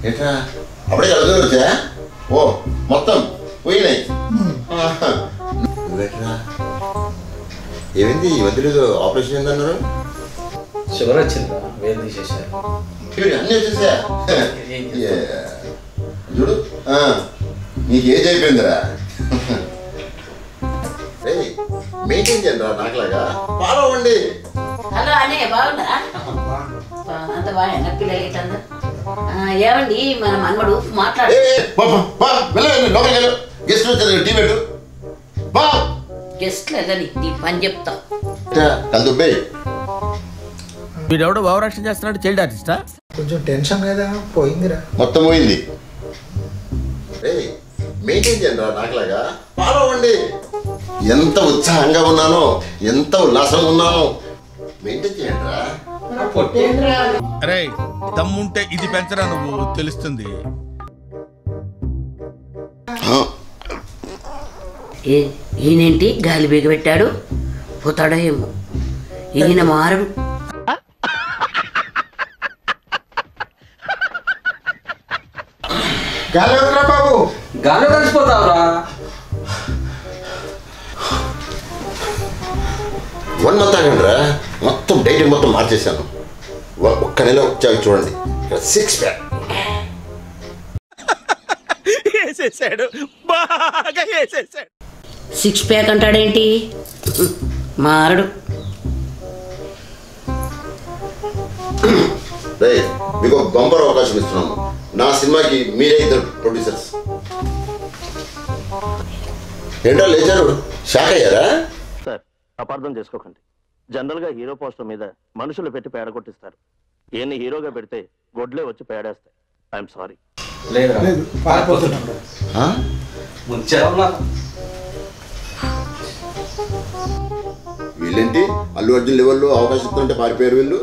ఎట్లా అప్పుడే చదువుకొని వచ్చా? ఓ మొత్తం పోయినాయి. నువ్వెట్లా ఏమైంది ఈ మధ్యలో ఆపరేషన్ ఏందన్నారు? షుగర్ వచ్చిందా? వేలు తీసేసారు. అన్నీ వచ్చేసా చూడు. నీకు ఏజ్ అయిపోయిందిరా. మెయింటైన్ చేయండి రా నాకులాగా. ఫాలో అవ్వండి. హలో అన్నయ్య, బాగున్నారా? అంత బాగా పిల్లలు ఇట్లా ఏమండి మన మనమడు మాట్లాడు. గెస్ట్ వచ్చారు, టీ పెట్టు. గెస్ట్ లేదని నీ పని చెప్తా. కలుదుబ్బే వీడెవడో భావరక్షణ చేస్తున్నాడు. చైల్డ్ ఆర్టిస్టా? కొంచెం టెన్షన్ కదా పోయిందిరా. మొత్తం పోయింది. మెయింటైన్ చేయండి రా నాకులాగా. ఫాలో అవ్వండి. ఎంత ఉత్సాహంగా ఉన్నానో, ఎంత ఉల్లాసంగా ఉన్నానో మెయింటైన్ చేయండి రా. అరే దమ్ముంటే ఇది పెంచరా నువ్వు, తెలుస్తుంది. ఈయనేంటి గాలి బిగబెట్టాడు? పోతాడో ఏమో. ఈయన మారడు. గాలి బాబు, గాలి కలిసిపోతావురా. 1 month ఆగండి రా. మొత్తం డైటింగ్ మొత్తం మార్చేశాను. ఒక్క నెల వచ్చాక చూడండి 6 pack. వేసేసాడు, బాగా వేసేసాడు. 6 pack అంటాడేంటి? మారడు. మీకు బంపర్ అవకాశం ఇస్తున్నాము. నా సినిమాకి మీరే ఇద్దరు ప్రొడ్యూసర్స్. ఏంటో లేచారు, షాక్ అయ్యారా? సార్ అపార్థం చేసుకోకండి. జనరల్గా హీరో పోస్టర్ మీద మనుషులు పెట్టి పేడ కొట్టిస్తారు. ఈయన్ని హీరోగా పెడితే గొడ్లే వచ్చి పేడేస్తాయి. I'm sorry. లేదు పారిపోతున్నాడు. వీళ్ళేంటి అల్లు అర్జున్ లెవెల్లో అవకాశం ఇస్తుంటే పారిపోయారు వీళ్ళు.